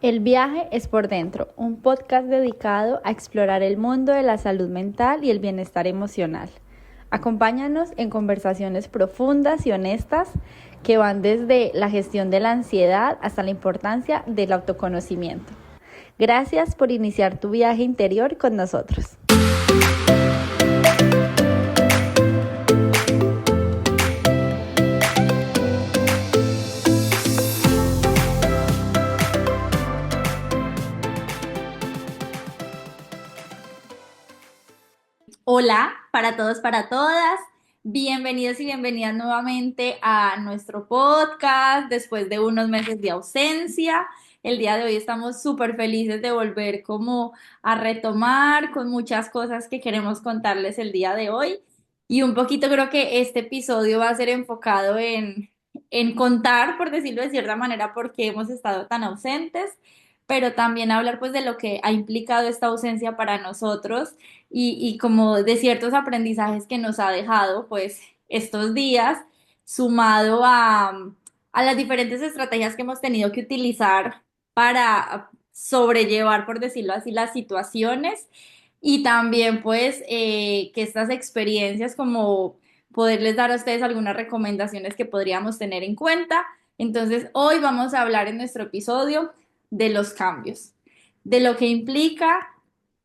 El viaje es por dentro, un podcast dedicado a explorar el mundo de la salud mental y el bienestar emocional. Acompáñanos en conversaciones profundas y honestas que van desde la gestión de la ansiedad hasta la importancia del autoconocimiento. Gracias por iniciar tu viaje interior con nosotros. Hola para todos, para todas. Bienvenidos y bienvenidas nuevamente a nuestro podcast después de unos meses de ausencia. El día de hoy estamos súper felices de volver como a retomar con muchas cosas que queremos contarles el día de hoy. Y un poquito creo que este episodio va a ser enfocado en contar, por decirlo de cierta manera, por qué hemos estado tan ausentes, pero también hablar pues de lo que ha implicado esta ausencia para nosotros y como de ciertos aprendizajes que nos ha dejado pues estos días, sumado a las diferentes estrategias que hemos tenido que utilizar para sobrellevar, por decirlo así, las situaciones y también pues que estas experiencias como poderles dar a ustedes algunas recomendaciones que podríamos tener en cuenta. Entonces, hoy vamos a hablar en nuestro episodio de los cambios, de lo que implica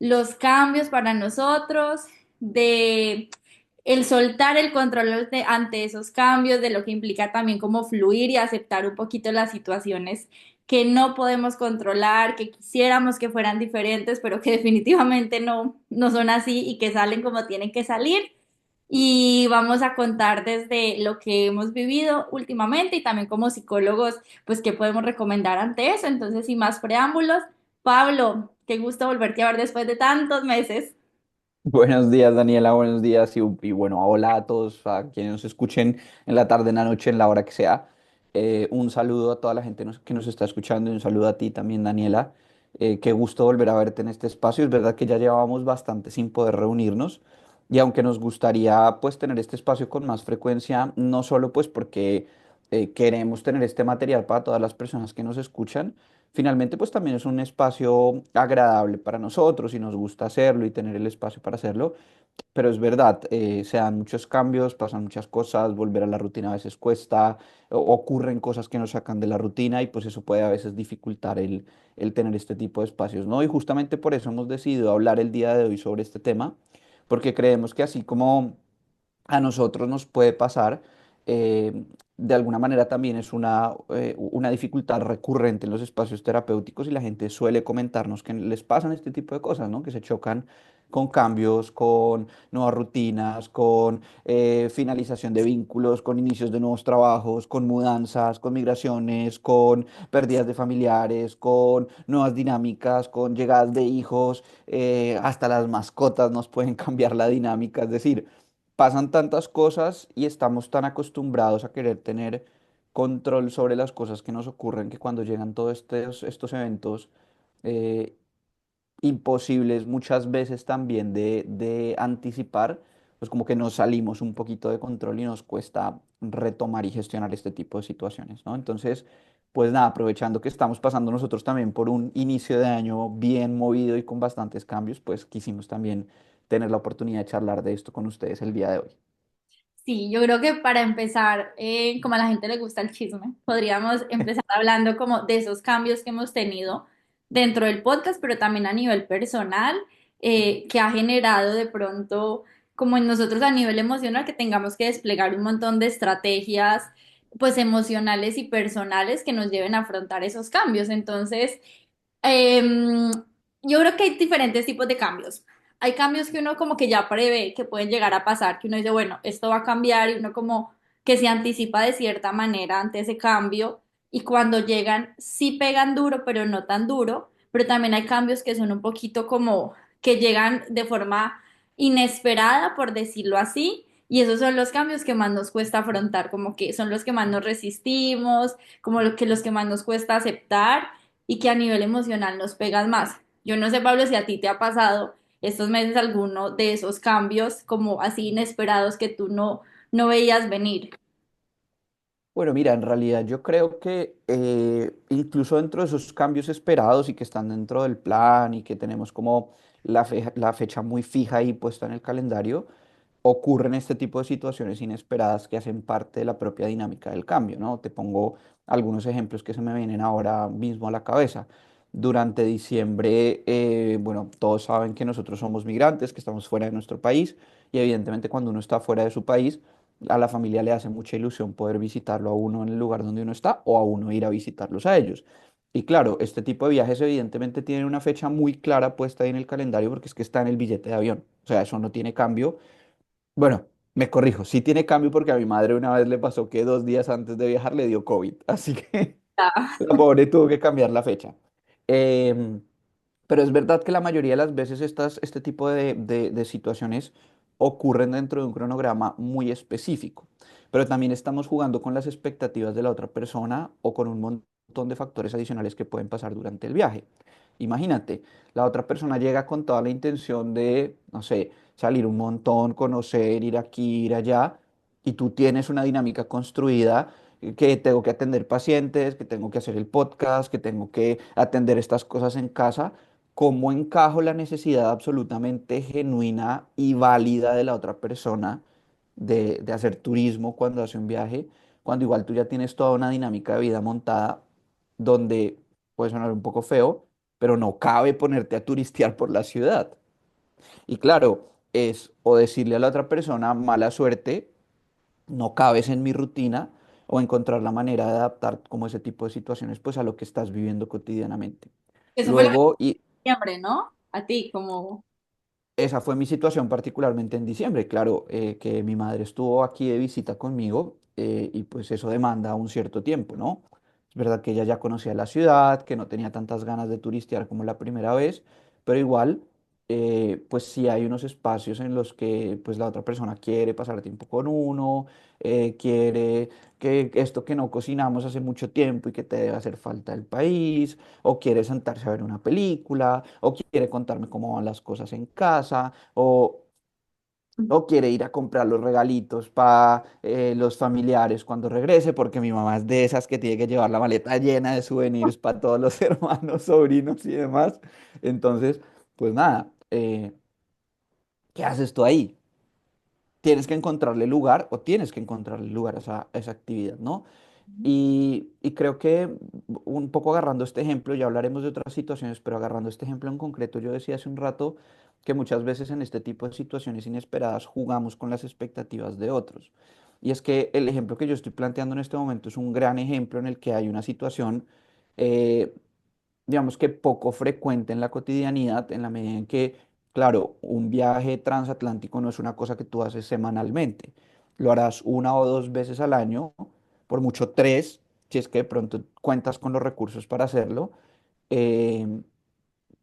los cambios para nosotros, de el soltar el control ante esos cambios, de lo que implica también como fluir y aceptar un poquito las situaciones que no podemos controlar, que quisiéramos que fueran diferentes, pero que definitivamente no son así y que salen como tienen que salir. Y vamos a contar desde lo que hemos vivido últimamente y también como psicólogos, pues qué podemos recomendar ante eso. Entonces, sin más preámbulos, Pablo, qué gusto volverte a ver después de tantos meses. Buenos días, Daniela, buenos días y bueno, hola a todos, a quienes nos escuchen en la tarde, en la noche, en la hora que sea. Un saludo a toda la gente que nos está escuchando y un saludo a ti también, Daniela. Qué gusto volver a verte en este espacio. Es verdad que ya llevábamos bastante sin poder reunirnos y aunque nos gustaría pues tener este espacio con más frecuencia, no solo pues porque queremos tener este material para todas las personas que nos escuchan. Finalmente, pues también es un espacio agradable para nosotros y nos gusta hacerlo y tener el espacio para hacerlo, pero es verdad, se dan muchos cambios, pasan muchas cosas, volver a la rutina a veces cuesta, ocurren cosas que nos sacan de la rutina y pues eso puede a veces dificultar el tener este tipo de espacios, ¿no? Y justamente por eso hemos decidido hablar el día de hoy sobre este tema, porque creemos que así como a nosotros nos puede pasar, de alguna manera también es una dificultad recurrente en los espacios terapéuticos y la gente suele comentarnos que les pasan este tipo de cosas, ¿no? Que se chocan con cambios, con nuevas rutinas, con finalización de vínculos, con inicios de nuevos trabajos, con mudanzas, con migraciones, con pérdidas de familiares, con nuevas dinámicas, con llegadas de hijos, hasta las mascotas nos pueden cambiar la dinámica, es decir, pasan tantas cosas y estamos tan acostumbrados a querer tener control sobre las cosas que nos ocurren que cuando llegan todos estos eventos eh, imposibles muchas veces también de anticipar, pues como que nos salimos un poquito de control y nos cuesta retomar y gestionar este tipo de situaciones, ¿no? Entonces, pues nada, aprovechando que estamos pasando nosotros también por un inicio de año bien movido y con bastantes cambios, pues quisimos también tener la oportunidad de charlar de esto con ustedes el día de hoy. Sí, yo creo que para empezar, como a la gente le gusta el chisme, podríamos empezar hablando como de esos cambios que hemos tenido dentro del podcast, pero también a nivel personal, que ha generado de pronto, como en nosotros a nivel emocional, que tengamos que desplegar un montón de estrategias, pues emocionales y personales que nos lleven a afrontar esos cambios. Entonces, yo creo que hay diferentes tipos de cambios. Hay cambios que uno como que ya prevé que pueden llegar a pasar, que uno dice, bueno, esto va a cambiar y uno como que se anticipa de cierta manera ante ese cambio y cuando llegan sí pegan duro, pero no tan duro, pero también hay cambios que son un poquito como que llegan de forma inesperada, por decirlo así, y esos son los cambios que más nos cuesta afrontar, como que son los que más nos resistimos, como los que más nos cuesta aceptar y que a nivel emocional nos pegan más. Yo no sé, Pablo, si a ti te ha pasado estos meses alguno de esos cambios como así inesperados que tú no veías venir. Bueno, mira, en realidad yo creo que incluso dentro de esos cambios esperados y que están dentro del plan y que tenemos como la fecha muy fija ahí puesta en el calendario, ocurren este tipo de situaciones inesperadas que hacen parte de la propia dinámica del cambio, ¿no? Te pongo algunos ejemplos que se me vienen ahora mismo a la cabeza. Durante diciembre, bueno, todos saben que nosotros somos migrantes, que estamos fuera de nuestro país y evidentemente cuando uno está fuera de su país, a la familia le hace mucha ilusión poder visitarlo a uno en el lugar donde uno está o a uno ir a visitarlos a ellos. Y claro, este tipo de viajes evidentemente tienen una fecha muy clara puesta ahí en el calendario porque es que está en el billete de avión. O sea, eso no tiene cambio. Bueno, me corrijo, sí tiene cambio porque a mi madre una vez le pasó que 2 días antes de viajar le dio COVID, así que Ah, la pobre tuvo que cambiar la fecha. Em, pero es verdad que la mayoría de las veces este tipo de situaciones ocurren dentro de un cronograma muy específico, pero también estamos jugando con las expectativas de la otra persona o con un montón de factores adicionales que pueden pasar durante el viaje. Imagínate, la otra persona llega con toda la intención de, no sé, salir un montón, conocer, ir aquí, ir allá, y tú tienes una dinámica construida que tengo que atender pacientes, que tengo que hacer el podcast, que tengo que atender estas cosas en casa. ¿Cómo encajo la necesidad absolutamente genuina y válida de la otra persona de hacer turismo cuando hace un viaje, cuando igual tú ya tienes toda una dinámica de vida montada donde puede sonar un poco feo, pero no cabe ponerte a turistear por la ciudad? Y claro, es o decirle a la otra persona mala suerte, no cabes en mi rutina, o encontrar la manera de adaptar como ese tipo de situaciones pues a lo que estás viviendo cotidianamente. eso fue lo de Luego, y diciembre, ¿no? A ti, como... esa fue mi situación particularmente en diciembre. Claro, que mi madre estuvo aquí de visita conmigo, y pues eso demanda un cierto tiempo, ¿no? Es verdad que ella ya conocía la ciudad, que no tenía tantas ganas de turistear como la primera vez, pero igual, pues sí hay unos espacios en los que pues la otra persona quiere pasar tiempo con uno, quiere que esto que no cocinamos hace mucho tiempo y que te debe hacer falta el país, o quiere sentarse a ver una película, o quiere contarme cómo van las cosas en casa, o quiere ir a comprar los regalitos para los familiares cuando regrese, porque mi mamá es de esas que tiene que llevar la maleta llena de souvenirs para todos los hermanos, sobrinos y demás. Entonces, pues nada, ¿qué haces tú ahí? Tienes que encontrarle lugar o tienes que encontrarle lugar a esa actividad, ¿no? Y creo que un poco agarrando este ejemplo, ya hablaremos de otras situaciones, pero agarrando este ejemplo en concreto, yo decía hace un rato que muchas veces en este tipo de situaciones inesperadas jugamos con las expectativas de otros. Y es que el ejemplo que yo estoy planteando en este momento es un gran ejemplo en el que hay una situación, eh, digamos que poco frecuente en la cotidianidad, en la medida en que, claro, un viaje transatlántico no es una cosa que tú haces semanalmente. Lo harás 1 o 2 veces al año, por mucho tres, si es que de pronto cuentas con los recursos para hacerlo. em,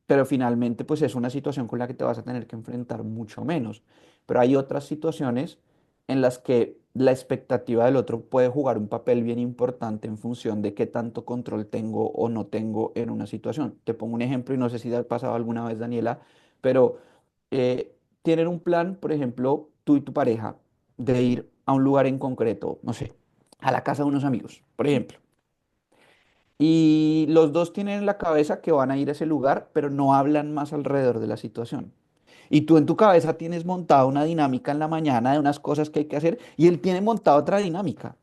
pero finalmente pues es una situación con la que te vas a tener que enfrentar mucho menos. Pero hay otras situaciones en las que la expectativa del otro puede jugar un papel bien importante en función de qué tanto control tengo o no tengo en una situación. Te pongo un ejemplo y no sé si te ha pasado alguna vez, Daniela, pero tienen un plan, por ejemplo, tú y tu pareja, de ir a un lugar en concreto, no sé, a la casa de unos amigos, por ejemplo. Y los dos tienen en la cabeza que van a ir a ese lugar, pero no hablan más alrededor de la situación. Y tú en tu cabeza tienes montada una dinámica en la mañana de unas cosas que hay que hacer y él tiene montada otra dinámica.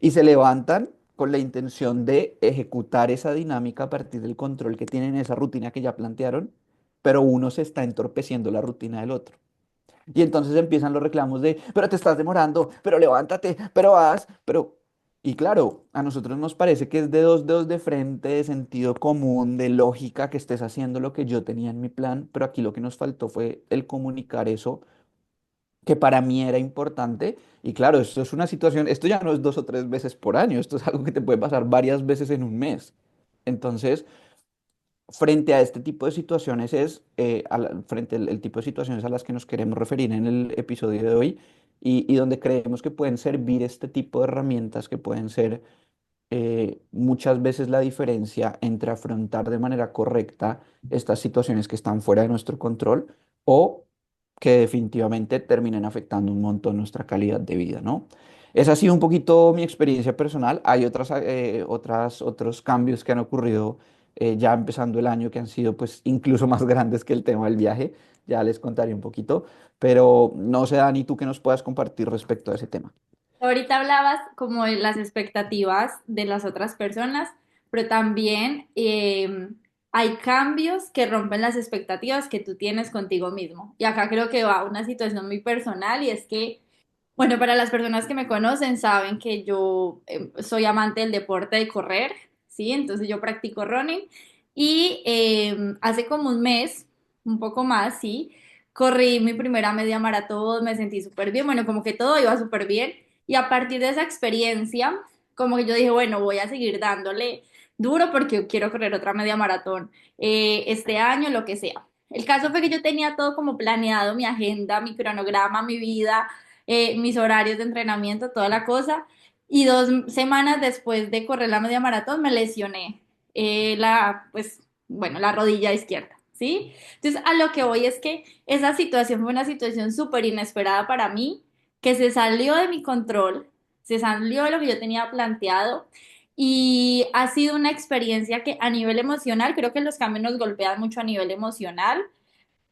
Y se levantan con la intención de ejecutar esa dinámica a partir del control que tienen en esa rutina que ya plantearon, pero uno se está entorpeciendo la rutina del otro. Y entonces empiezan los reclamos de, pero te estás demorando, pero levántate, pero haz, pero... Y claro, a nosotros nos parece que es de dos dedos de frente, de sentido común, de lógica que estés haciendo lo que yo tenía en mi plan, pero aquí lo que nos faltó fue el comunicar eso que para mí era importante. Y claro, esto es una situación, esto ya no es 2 o 3 veces por año, esto es algo que te puede pasar varias veces en un mes. Entonces, frente a este tipo de situaciones frente al tipo de situaciones a las que nos queremos referir en el episodio de hoy y donde creemos que pueden servir este tipo de herramientas que pueden ser muchas veces la diferencia entre afrontar de manera correcta estas situaciones que están fuera de nuestro control o que definitivamente terminen afectando un montón nuestra calidad de vida, ¿no? Esa ha sido un poquito mi experiencia personal. Hay otros cambios que han ocurrido ya empezando el año que han sido pues incluso más grandes que el tema del viaje. Ya les contaré un poquito, pero no sé, Dani, tú que nos puedas compartir respecto a ese tema. Ahorita hablabas como de las expectativas de las otras personas, pero también hay cambios que rompen las expectativas que tú tienes contigo mismo. Y acá creo que va una situación muy personal y es que, bueno, para las personas que me conocen saben que yo soy amante del deporte de correr, ¿sí? Entonces yo practico running y hace como un mes, un poco más, ¿sí? Corrí mi primera media maratón, me sentí súper bien, bueno, como que todo iba súper bien. Y a partir de esa experiencia, como que yo dije, bueno, voy a seguir dándole duro porque quiero correr otra media maratón este año, lo que sea. El caso fue que yo tenía todo como planeado, mi agenda, mi cronograma, mi vida, mis horarios de entrenamiento, toda la cosa. Y 2 semanas después de correr la media maratón me lesioné pues, bueno, la rodilla izquierda, ¿sí? Entonces, a lo que voy es que esa situación fue una situación súper inesperada para mí que se salió de mi control, se salió de lo que yo tenía planteado y ha sido una experiencia que a nivel emocional, creo que los cambios nos golpean mucho a nivel emocional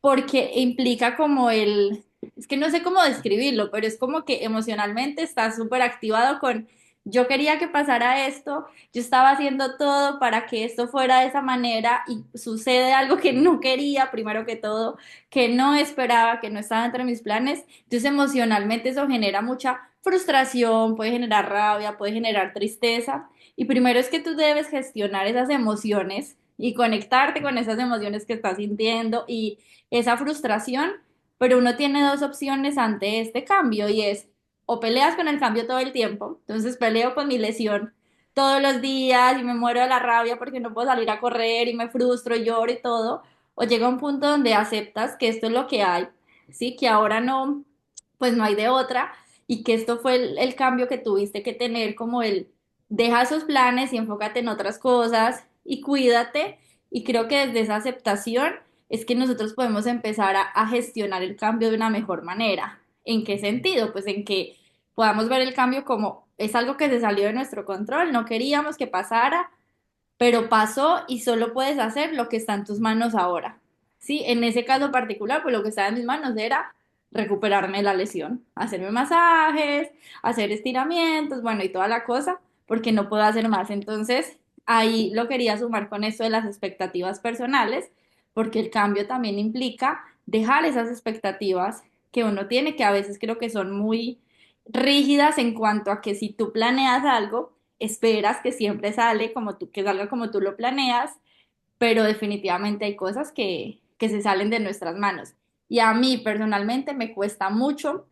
porque implica como es que no sé cómo describirlo, pero es como que emocionalmente estás súper activado con, yo quería que pasara esto, yo estaba haciendo todo para que esto fuera de esa manera y sucede algo que no quería, primero que todo, que no esperaba, que no estaba entre mis planes, entonces emocionalmente eso genera mucha frustración, puede generar rabia, puede generar tristeza y primero es que tú debes gestionar esas emociones y conectarte con esas emociones que estás sintiendo y esa frustración, pero uno tiene dos opciones ante este cambio y es o peleas con el cambio todo el tiempo, entonces peleo con mi lesión todos los días y me muero de la rabia porque no puedo salir a correr y me frustro, lloro y todo, o llega un punto donde aceptas que esto es lo que hay, sí, que ahora no, pues no hay de otra y que esto fue el cambio que tuviste que tener como el deja esos planes y enfócate en otras cosas y cuídate y creo que desde esa aceptación es que nosotros podemos empezar a gestionar el cambio de una mejor manera. ¿En qué sentido? Pues en que podamos ver el cambio como es algo que se salió de nuestro control, no queríamos que pasara, pero pasó y solo puedes hacer lo que está en tus manos ahora. Sí, en ese caso particular, pues lo que estaba en mis manos era recuperarme de la lesión, hacerme masajes, hacer estiramientos, bueno, y toda la cosa, porque no puedo hacer más. Entonces, ahí lo quería sumar con esto de las expectativas personales, porque el cambio también implica dejar esas expectativas que uno tiene, que a veces creo que son muy rígidas en cuanto a que si tú planeas algo, esperas que siempre sale como tú, que salga como tú lo planeas, pero definitivamente hay cosas que se salen de nuestras manos. Y a mí personalmente me cuesta mucho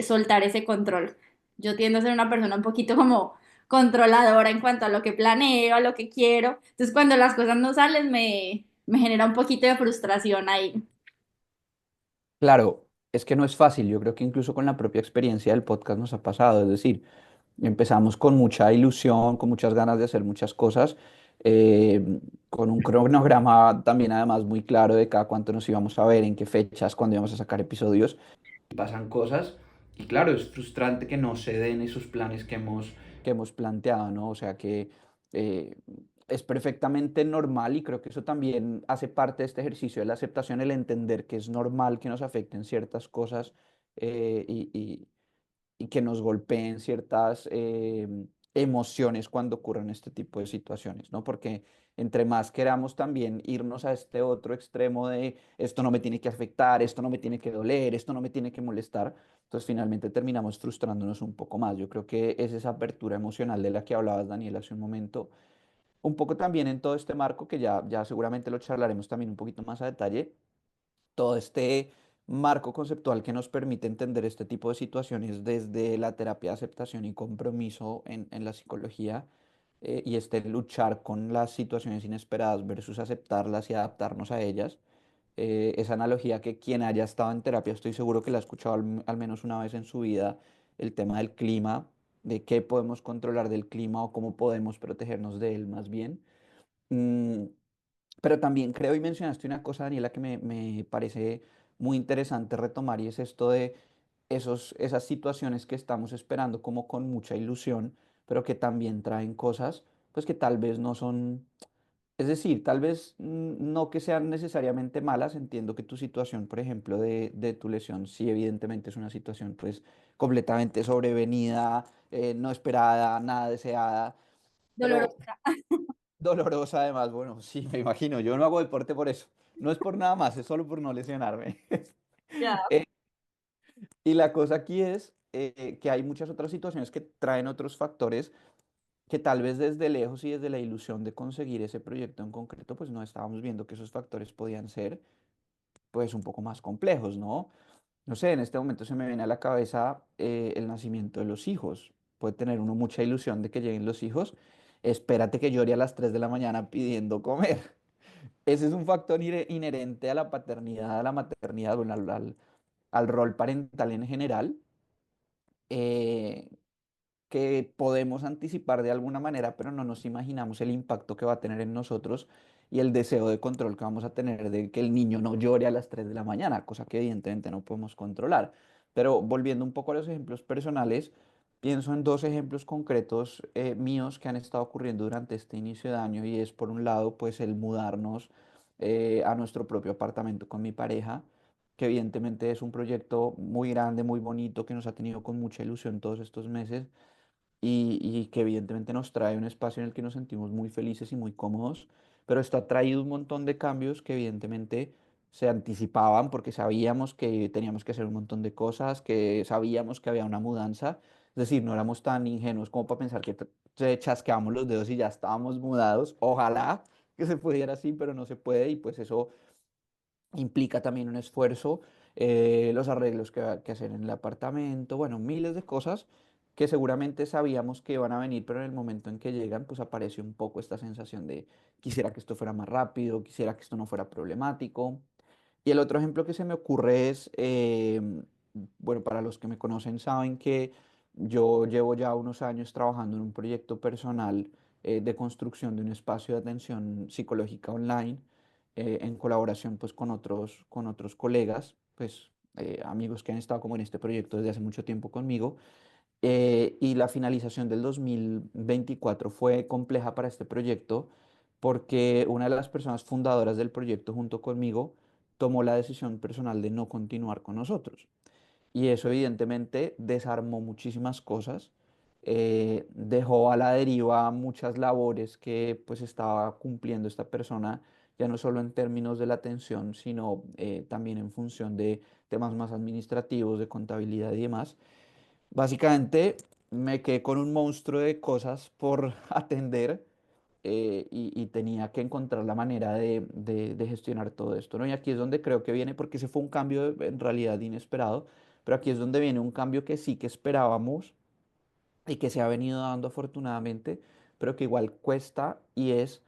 soltar ese control. Yo tiendo a ser una persona un poquito como controladora en cuanto a lo que planeo, a lo que quiero. Entonces cuando las cosas no salen me genera un poquito de frustración ahí. Claro, es que no es fácil. Yo creo que incluso con la propia experiencia del podcast nos ha pasado. Es decir, empezamos con mucha ilusión, con muchas ganas de hacer muchas cosas, con un cronograma también además muy claro de cada cuánto nos íbamos a ver, en qué fechas, cuándo íbamos a sacar episodios. Y pasan cosas y claro, es frustrante que no se den esos planes que hemos planteado, ¿no? O sea que eh, es perfectamente normal y creo que eso también hace parte de este ejercicio de la aceptación, el entender que es normal que nos afecten ciertas cosas eh, y, y- y que nos golpeen ciertas emociones cuando ocurren este tipo de situaciones, ¿no? Porque entre más queramos también irnos a este otro extremo de esto no me tiene que afectar, esto no me tiene que doler, esto no me tiene que molestar, entonces finalmente terminamos frustrándonos un poco más. Yo creo que es esa apertura emocional de la que hablabas, Daniel, hace un momento, un poco también en todo este marco que ya seguramente lo charlaremos también un poquito más a detalle, todo este marco conceptual que nos permite entender este tipo de situaciones desde la terapia de aceptación y compromiso en la psicología y este luchar con las situaciones inesperadas versus aceptarlas y adaptarnos a ellas. Esa analogía que quien haya estado en terapia, estoy seguro que la ha escuchado al menos una vez en su vida, el tema del clima, de qué podemos controlar del clima o cómo podemos protegernos de él más bien. Mm, pero también creo y mencionaste una cosa, Daniela, que me parece muy interesante retomar y es esto de esas situaciones que estamos esperando como con mucha ilusión, pero que también traen cosas, pues que tal vez no son, es decir, tal vez no que sean necesariamente malas. Entiendo que tu situación, por ejemplo, de tu lesión, sí, evidentemente es una situación pues completamente sobrevenida, no esperada, nada deseada, pero Dolorosa. dolorosa además. Bueno, sí, me imagino, yo no hago deporte por eso, no es por nada más, es solo por no lesionarme. Ya. Y la cosa aquí es que hay muchas otras situaciones que traen otros factores que tal vez desde lejos y desde la ilusión de conseguir ese proyecto en concreto, pues no estábamos viendo que esos factores podían ser pues un poco más complejos, ¿no? No sé, en este momento se me viene a la cabeza el nacimiento de los hijos. Puede tener uno mucha ilusión de que lleguen los hijos. Espérate que llore a las 3 de la mañana pidiendo comer. Ese es un factor inherente a la paternidad, a la maternidad, bueno, al rol parental en general, eh, que podemos anticipar de alguna manera, pero no nos imaginamos el impacto que va a tener en nosotros y el deseo de control que vamos a tener de que el niño no llore a las 3 de la mañana, cosa que evidentemente no podemos controlar. Pero volviendo un poco a los ejemplos personales, pienso en dos ejemplos concretos míos que han estado ocurriendo durante este inicio de año, y es por un lado pues el mudarnos a nuestro propio apartamento con mi pareja, que evidentemente es un proyecto muy grande, muy bonito, que nos ha tenido con mucha ilusión todos estos meses, y que evidentemente nos trae un espacio en el que nos sentimos muy felices y muy cómodos, pero esto ha traído un montón de cambios que evidentemente se anticipaban porque sabíamos que teníamos que hacer un montón de cosas, que sabíamos que había una mudanza. Es decir, no éramos tan ingenuos como para pensar que chasqueábamos los dedos y ya estábamos mudados. Ojalá que se pudiera así, pero no se puede, y pues eso implica también un esfuerzo, los arreglos que hay que hacer en el apartamento, bueno, miles de cosas que seguramente sabíamos que iban a venir, pero en el momento en que llegan, pues aparece un poco esta sensación de quisiera que esto fuera más rápido, quisiera que esto no fuera problemático. Y el otro ejemplo que se me ocurre es, bueno, para los que me conocen saben que yo llevo ya unos años trabajando en un proyecto personal de construcción de un espacio de atención psicológica online, en colaboración pues con otros colegas, pues amigos que han estado como en este proyecto desde hace mucho tiempo conmigo. Y la finalización del 2024 fue compleja para este proyecto porque una de las personas fundadoras del proyecto junto conmigo tomó la decisión personal de no continuar con nosotros. Y eso evidentemente desarmó muchísimas cosas, dejó a la deriva muchas labores que pues estaba cumpliendo esta persona, ya no solo en términos de la atención, sino también en función de temas más administrativos, de contabilidad y demás. Básicamente me quedé con un monstruo de cosas por atender, y tenía que encontrar la manera de gestionar todo esto, ¿no? Y aquí es donde creo que viene, porque ese fue un cambio en realidad inesperado, pero aquí es donde viene un cambio que sí que esperábamos y que se ha venido dando afortunadamente, pero que igual cuesta, y es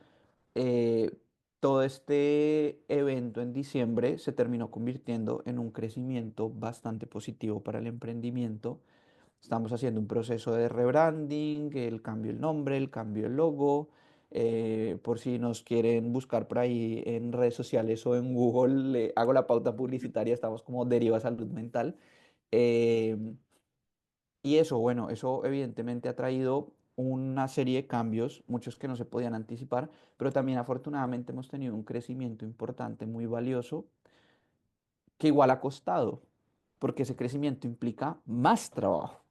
eh, todo este evento en diciembre se terminó convirtiendo en un crecimiento bastante positivo para el emprendimiento. Estamos haciendo un proceso de rebranding, el cambio del nombre, el cambio del logo. Por si nos quieren buscar por ahí en redes sociales o en Google, le hago la pauta publicitaria, estamos como Deriva Salud Mental. Eh, y eso, bueno, eso evidentemente ha traído una serie de cambios, muchos que no se podían anticipar, pero también afortunadamente hemos tenido un crecimiento importante, muy valioso, que igual ha costado, porque ese crecimiento implica más trabajo.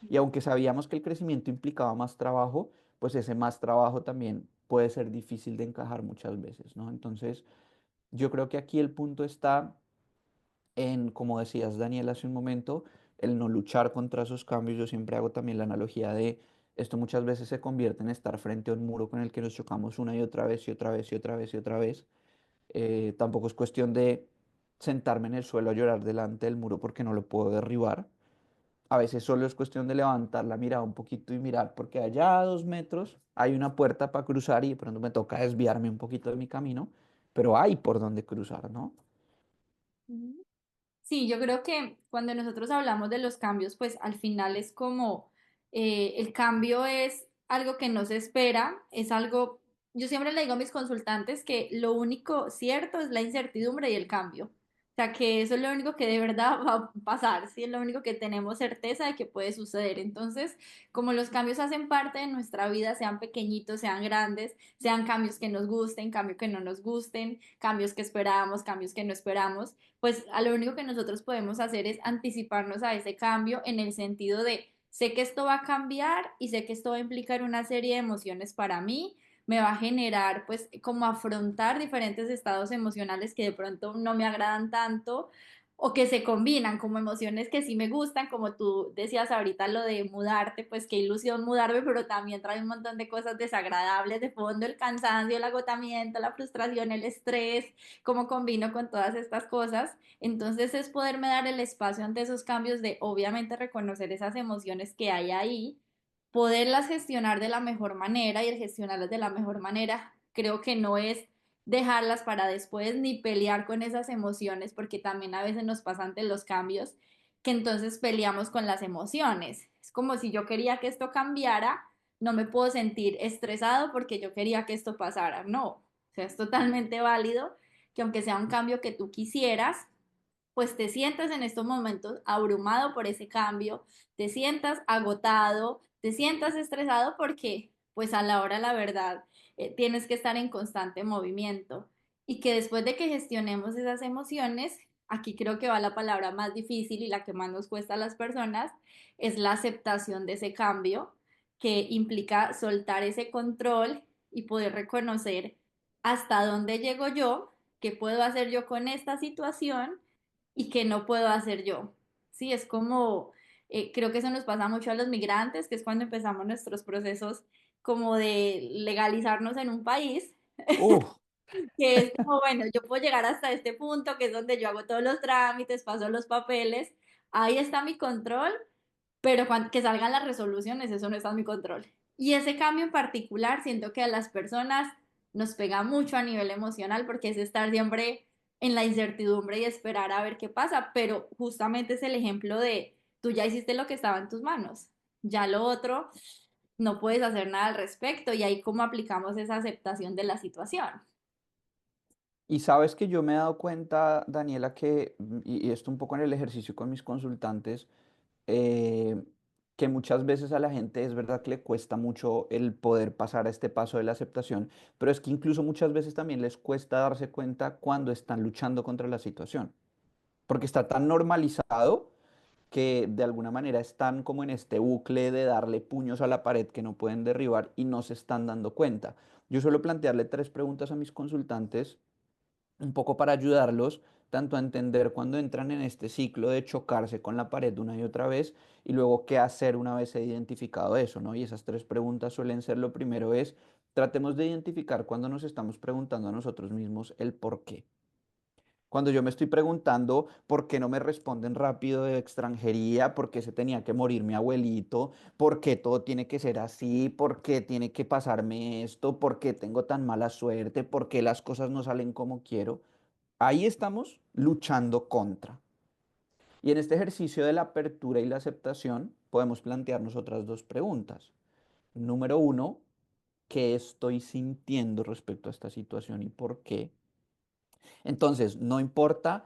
Y aunque sabíamos que el crecimiento implicaba más trabajo, pues ese más trabajo también puede ser difícil de encajar muchas veces, ¿no? Entonces, yo creo que aquí el punto está en, como decías, Daniel, hace un momento, el no luchar contra esos cambios. Yo siempre hago también la analogía de esto muchas veces se convierte en estar frente a un muro con el que nos chocamos una y otra vez y otra vez y otra vez y otra vez. Tampoco es cuestión de sentarme en el suelo a llorar delante del muro porque no lo puedo derribar. A veces solo es cuestión de levantar la mirada un poquito y mirar, porque allá a 2 metros hay una puerta para cruzar y de pronto me toca desviarme un poquito de mi camino, pero hay por donde cruzar, ¿no? Ujú. Sí, yo creo que cuando nosotros hablamos de los cambios, pues al final es como el cambio es algo que no se espera, es algo, yo siempre le digo a mis consultantes que lo único cierto es la incertidumbre y el cambio. O sea, que eso es lo único que de verdad va a pasar, ¿sí? Es lo único que tenemos certeza de que puede suceder. Entonces, como los cambios hacen parte de nuestra vida, sean pequeñitos, sean grandes, sean cambios que nos gusten, cambios que no nos gusten, cambios que esperamos, cambios que no esperamos, pues a lo único que nosotros podemos hacer es anticiparnos a ese cambio en el sentido de, sé que esto va a cambiar y sé que esto va a implicar una serie de emociones para mí, me va a generar pues como afrontar diferentes estados emocionales que de pronto no me agradan tanto o que se combinan como emociones que sí me gustan, como tú decías ahorita lo de mudarte, pues qué ilusión mudarme, pero también trae un montón de cosas desagradables de fondo, el cansancio, el agotamiento, la frustración, el estrés, cómo combino con todas estas cosas. Entonces es poderme dar el espacio ante esos cambios de obviamente reconocer esas emociones que hay ahí, poderlas gestionar de la mejor manera, y el gestionarlas de la mejor manera creo que no es dejarlas para después ni pelear con esas emociones, porque también a veces nos pasa ante los cambios que entonces peleamos con las emociones. Es como si yo quería que esto cambiara, no me puedo sentir estresado porque yo quería que esto pasara. No, o sea, es totalmente válido que aunque sea un cambio que tú quisieras, pues te sientas en estos momentos abrumado por ese cambio, te sientas agotado, te sientas estresado porque pues a la hora la verdad tienes que estar en constante movimiento y que después de que gestionemos esas emociones, aquí creo que va la palabra más difícil y la que más nos cuesta a las personas, es la aceptación de ese cambio que implica soltar ese control y poder reconocer hasta dónde llego yo, qué puedo hacer yo con esta situación y que no puedo hacer yo. Sí, es como, creo que eso nos pasa mucho a los migrantes, que es cuando empezamos nuestros procesos como de legalizarnos en un país, Uf, que es como, bueno, yo puedo llegar hasta este punto, que es donde yo hago todos los trámites, paso los papeles, ahí está mi control, pero que salgan las resoluciones, eso no está en mi control. Y ese cambio en particular, siento que a las personas nos pega mucho a nivel emocional porque es estar siempre en la incertidumbre y esperar a ver qué pasa, pero justamente es el ejemplo de tú ya hiciste lo que estaba en tus manos, ya lo otro no puedes hacer nada al respecto y ahí cómo aplicamos esa aceptación de la situación. y sabes que yo me he dado cuenta, Daniela, que, y esto un poco en el ejercicio con mis consultantes, eh, que muchas veces a la gente es verdad que le cuesta mucho el poder pasar a este paso de la aceptación, pero es que incluso muchas veces también les cuesta darse cuenta cuando están luchando contra la situación, porque está tan normalizado que de alguna manera están como en este bucle de darle puños a la pared que no pueden derribar y no se están dando cuenta. Yo suelo plantearle tres preguntas a mis consultantes un poco para ayudarlos tanto a entender cuando entran en este ciclo de chocarse con la pared una y otra vez y luego qué hacer una vez he identificado eso, ¿no? Y esas tres preguntas suelen ser: lo primero es, tratemos de identificar cuando nos estamos preguntando a nosotros mismos el por qué. Cuando yo me estoy preguntando por qué no me responden rápido de extranjería, por qué se tenía que morir mi abuelito, por qué todo tiene que ser así, por qué tiene que pasarme esto, por qué tengo tan mala suerte, por qué las cosas no salen como quiero, ahí estamos luchando contra. Y en este ejercicio de la apertura y la aceptación podemos plantearnos otras dos preguntas. Número uno, ¿qué estoy sintiendo respecto a esta situación y por qué? Entonces, no importa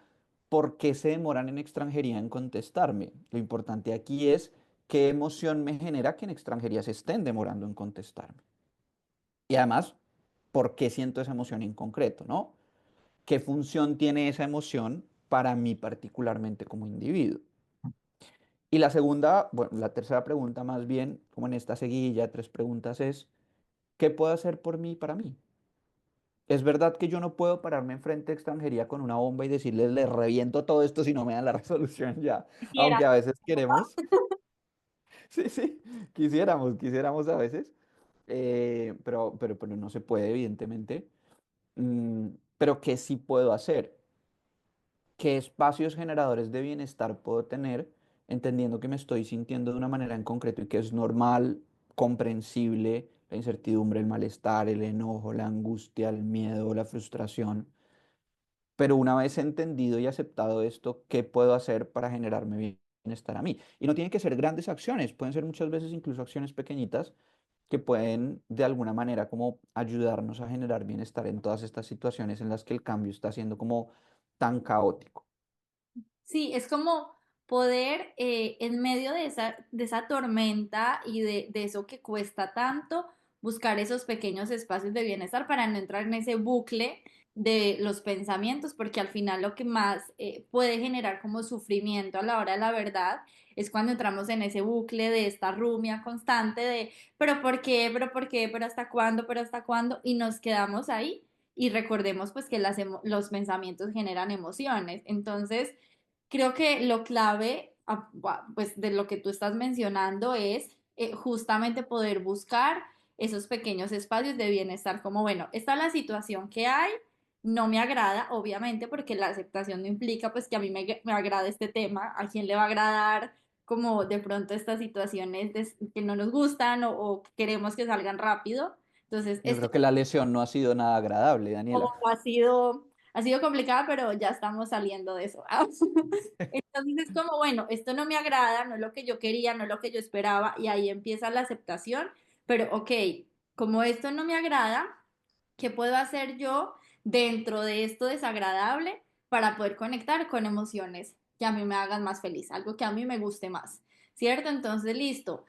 por qué se demoran en extranjería en contestarme. Lo importante aquí es qué emoción me genera que en extranjería se estén demorando en contestarme. Y además, ¿por qué siento esa emoción en concreto, no? ¿Qué función tiene esa emoción para mí particularmente como individuo? Y la segunda, bueno, la tercera pregunta más bien, como en esta seguilla de tres preguntas es, ¿qué puedo hacer por mí para mí? Es verdad que yo no puedo pararme enfrente de extranjería con una bomba y decirles, les reviento todo esto si no me dan la resolución ya, Quisiera. aunque a veces queremos, sí, sí, quisiéramos a veces, pero no se puede, evidentemente. Mm, pero ¿qué sí puedo hacer? ¿Qué espacios generadores de bienestar puedo tener, entendiendo que me estoy sintiendo de una manera en concreto y que es normal, comprensible, la incertidumbre, el malestar, el enojo, la angustia, el miedo, la frustración? Pero una vez entendido y aceptado esto, ¿qué puedo hacer para generarme bienestar a mí? Y no tienen que ser grandes acciones, pueden ser muchas veces incluso acciones pequeñitas que pueden de alguna manera como ayudarnos a generar bienestar en todas estas situaciones en las que el cambio está siendo como tan caótico. Sí, es como poder en medio de esa tormenta y de eso que cuesta tanto, buscar esos pequeños espacios de bienestar para no entrar en ese bucle de los pensamientos, porque al final lo que más puede generar como sufrimiento a la hora de la verdad es cuando entramos en ese bucle de esta rumia constante de, pero ¿por qué? ¿Pero por qué? ¿Pero hasta cuándo? ¿Pero hasta cuándo? Y nos quedamos ahí. Y recordemos pues que los pensamientos generan emociones. Entonces, creo que lo clave, pues, de lo que tú estás mencionando es justamente poder buscar esos pequeños espacios de bienestar, como, bueno, esta es la situación que hay, no me agrada, obviamente, porque la aceptación no implica, pues, que a mí me agrade este tema, a quién le va a agradar, como de pronto estas situaciones que no nos gustan o queremos que salgan rápido. Entonces, Yo creo que la lesión no ha sido nada agradable, Daniela. ha sido complicada, pero ya estamos saliendo de eso. Entonces es como, bueno, esto no me agrada, no es lo que yo quería, no es lo que yo esperaba, y ahí empieza la aceptación, pero ok, como esto no me agrada, ¿qué puedo hacer yo dentro de esto desagradable para poder conectar con emociones que a mí me hagan más feliz, algo que a mí me guste más? ¿Cierto? Entonces, listo.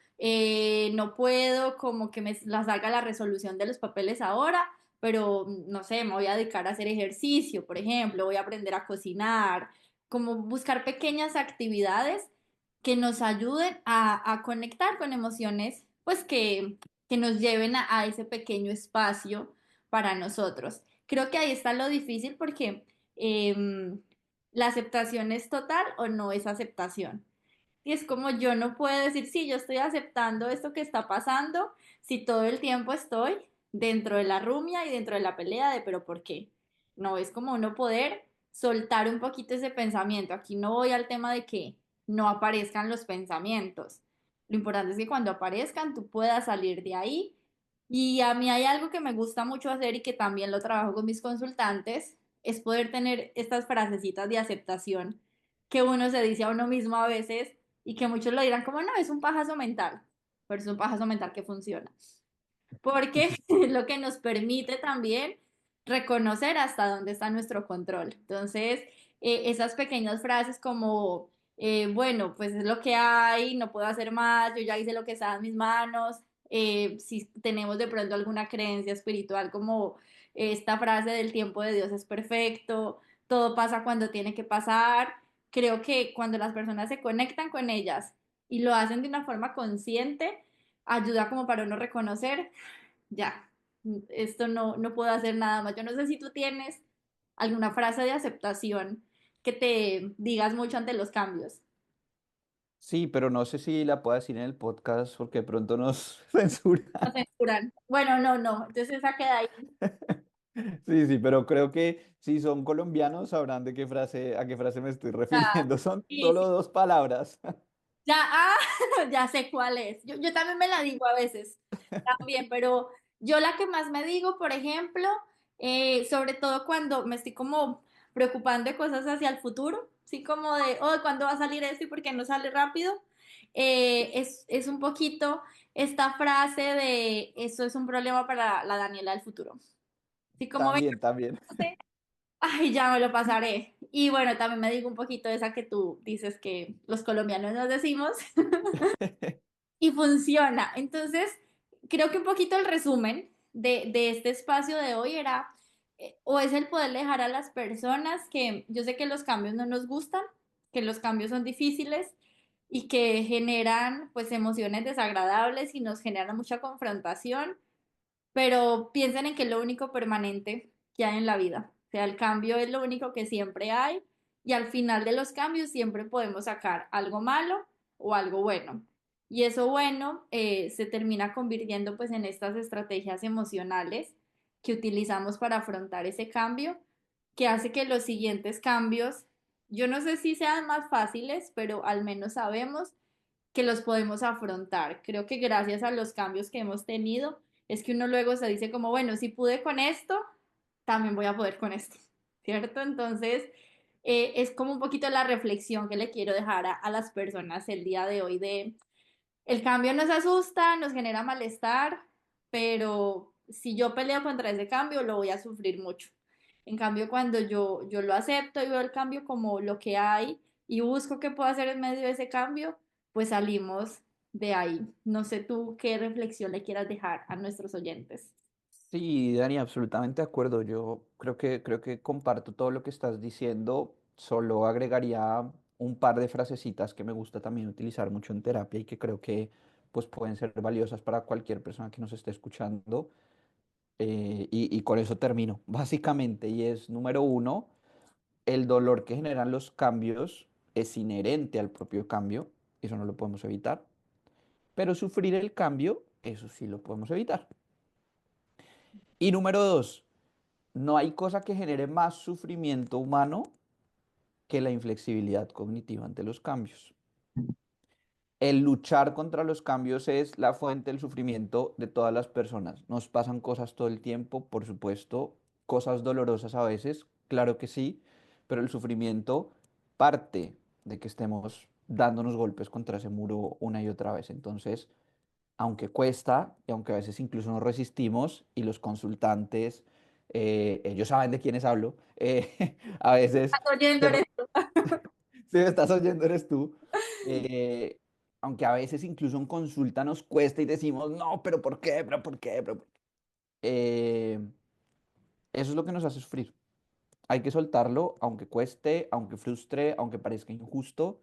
No puedo como que me la salga la resolución de los papeles ahora, pero no sé, me voy a dedicar a hacer ejercicio, por ejemplo, voy a aprender a cocinar, como buscar pequeñas actividades que nos ayuden a conectar con emociones, pues que nos lleven a ese pequeño espacio para nosotros. Creo que ahí está lo difícil porque la aceptación es total o no es aceptación. Y es como yo no puedo decir, sí, yo estoy aceptando esto que está pasando, si todo el tiempo estoy dentro de la rumia y dentro de la pelea de, pero ¿por qué? No, es como uno poder soltar un poquito ese pensamiento. Aquí no voy al tema de que no aparezcan los pensamientos. Lo importante es que cuando aparezcan tú puedas salir de ahí. Y a mí hay algo que me gusta mucho hacer y que también lo trabajo con mis consultantes, es poder tener estas frasecitas de aceptación que uno se dice a uno mismo a veces y que muchos lo dirán como, no, es un pajazo mental, pero es un pajazo mental que funciona, porque es lo que nos permite también reconocer hasta dónde está nuestro control. Entonces, esas pequeñas frases como, bueno, pues es lo que hay, no puedo hacer más, yo ya hice lo que estaba en mis manos. Si tenemos de pronto alguna creencia espiritual como esta frase del tiempo de Dios es perfecto, todo pasa cuando tiene que pasar. Creo que cuando las personas se conectan con ellas y lo hacen de una forma consciente, ayuda como para uno reconocer ya, esto no puedo hacer nada más. Yo no sé si tú tienes alguna frase de aceptación que te digas mucho ante los cambios. Sí, pero no sé si la puedo decir en el podcast porque de pronto nos No censuran. censuran. Bueno, no. Entonces esa queda ahí. Sí, sí, pero creo que si son colombianos sabrán de qué frase, a qué frase me estoy Ya, refiriendo. Son sí, solo sí. dos palabras. Ya, ya sé cuál es. Yo también me la digo a veces, también, pero yo la que más me digo, por ejemplo, sobre todo cuando me estoy como preocupando de cosas hacia el futuro, sí, como de, oh, ¿cuándo va a salir esto y por qué no sale rápido? Es un poquito esta frase de, eso es un problema para la Daniela del futuro. Sí, como ven, También, también. ay, ya me lo pasaré. Y bueno, también me digo un poquito esa que tú dices que los colombianos nos decimos. Y funciona. Entonces, creo que un poquito el resumen de este espacio de hoy era, o es el poder dejar a las personas que yo sé que los cambios no nos gustan, que los cambios son difíciles y que generan pues emociones desagradables y nos generan mucha confrontación, pero piensen en que es lo único permanente que hay en la vida. O sea, el cambio es lo único que siempre hay y al final de los cambios siempre podemos sacar algo malo o algo bueno. Y eso bueno se termina convirtiendo pues en estas estrategias emocionales que utilizamos para afrontar ese cambio, que hace que los siguientes cambios, yo no sé si sean más fáciles, pero al menos sabemos que los podemos afrontar. Creo que gracias a los cambios que hemos tenido, es que uno luego se dice como, bueno, si pude con esto, también voy a poder con esto, ¿cierto? Entonces, es como un poquito la reflexión que le quiero dejar a las personas el día de hoy de, el cambio nos asusta, nos genera malestar, pero si yo peleo contra ese cambio, lo voy a sufrir mucho. En cambio, cuando yo lo acepto y veo el cambio como lo que hay y busco qué puedo hacer en medio de ese cambio, pues salimos de ahí. No sé tú qué reflexión le quieras dejar a nuestros oyentes. Sí, Dani, absolutamente de acuerdo. Yo creo que comparto todo lo que estás diciendo. Solo agregaría un par de frasecitas que me gusta también utilizar mucho en terapia y que creo que pues pueden ser valiosas para cualquier persona que nos esté escuchando. Y con eso termino, básicamente. Y es número uno, el dolor que generan los cambios es inherente al propio cambio. Eso no lo podemos evitar. Pero sufrir el cambio, eso sí lo podemos evitar. Y número dos, no hay cosa que genere más sufrimiento humano que la inflexibilidad cognitiva ante los cambios. El luchar contra los cambios es la fuente del sufrimiento de todas las personas. Nos pasan cosas todo el tiempo, por supuesto, cosas dolorosas a veces, claro que sí, pero el sufrimiento parte de que estemos dándonos golpes contra ese muro una y otra vez. Entonces, aunque cuesta y aunque a veces incluso nos resistimos y los consultantes, ellos saben de quiénes hablo, a veces, Oyendo te- esto. si me estás oyendo eres tú, eh, aunque a veces incluso en consulta nos cuesta y decimos, no, pero ¿por qué? ¿Pero por qué? ¿Pero por qué?". Eh, Eso es lo que nos hace sufrir. Hay que soltarlo, aunque cueste, aunque frustre, aunque parezca injusto.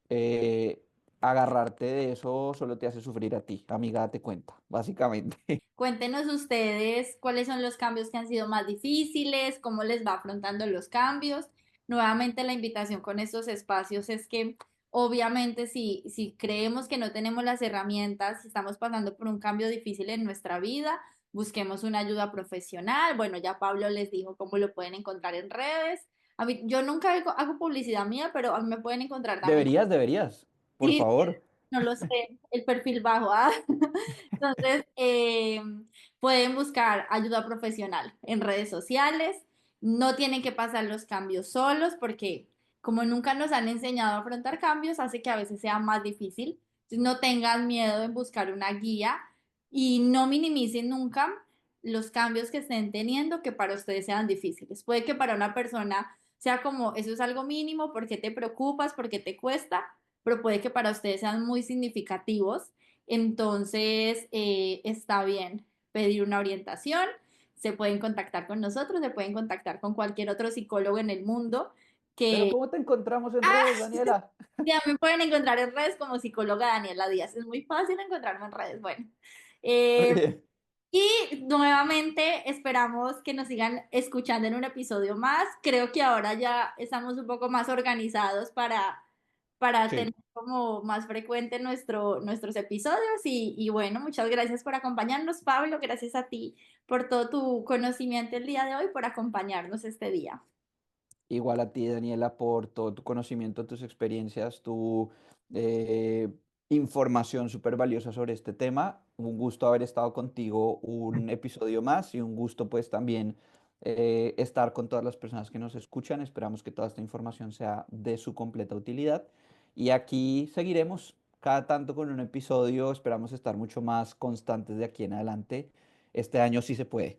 eh, Agarrarte de eso solo te hace sufrir a ti, amiga, date cuenta, básicamente. Cuéntenos ustedes cuáles son los cambios que han sido más difíciles, cómo les va afrontando los cambios. Nuevamente la invitación con estos espacios es que obviamente si creemos que no tenemos las herramientas, si estamos pasando por un cambio difícil en nuestra vida, busquemos una ayuda profesional. Bueno, ya Pablo les dijo cómo lo pueden encontrar en redes. A mí, yo nunca hago publicidad mía, pero a mí me pueden encontrar también. Deberías, deberías, por Sí, favor. no lo sé, el perfil bajo. ¿Ah? Entonces, pueden buscar ayuda profesional en redes sociales. No tienen que pasar los cambios solos porque como nunca nos han enseñado a afrontar cambios, hace que a veces sea más difícil. Entonces, no tengan miedo en buscar una guía y no minimicen nunca los cambios que estén teniendo que para ustedes sean difíciles. Puede que para una persona sea como, eso es algo mínimo, ¿por qué te preocupas? ¿Por qué te cuesta? Pero puede que para ustedes sean muy significativos. Entonces, está bien pedir una orientación, se pueden contactar con nosotros, se pueden contactar con cualquier otro psicólogo en el mundo Pero que ¿cómo te encontramos en redes, Daniela? ya me pueden encontrar en redes como psicóloga Daniela Díaz. Es muy fácil encontrarme en redes. Bueno, Muy eh, bien. y nuevamente esperamos que nos sigan escuchando en un episodio más. Creo que ahora ya estamos un poco más organizados para tener Sí, como más frecuente nuestros episodios. Y bueno, muchas gracias por acompañarnos, Pablo. Gracias a ti por todo tu conocimiento el día de hoy, por acompañarnos este día. igual a ti, Daniela, por todo tu conocimiento, tus experiencias, tu eh, información súper valiosa sobre este tema. Un gusto haber estado contigo un episodio más y un gusto pues también estar con todas las personas que nos escuchan. Esperamos que toda esta información sea de su completa utilidad. Y aquí seguiremos cada tanto con un episodio. Esperamos estar mucho más constantes de aquí en adelante. Este año sí se puede.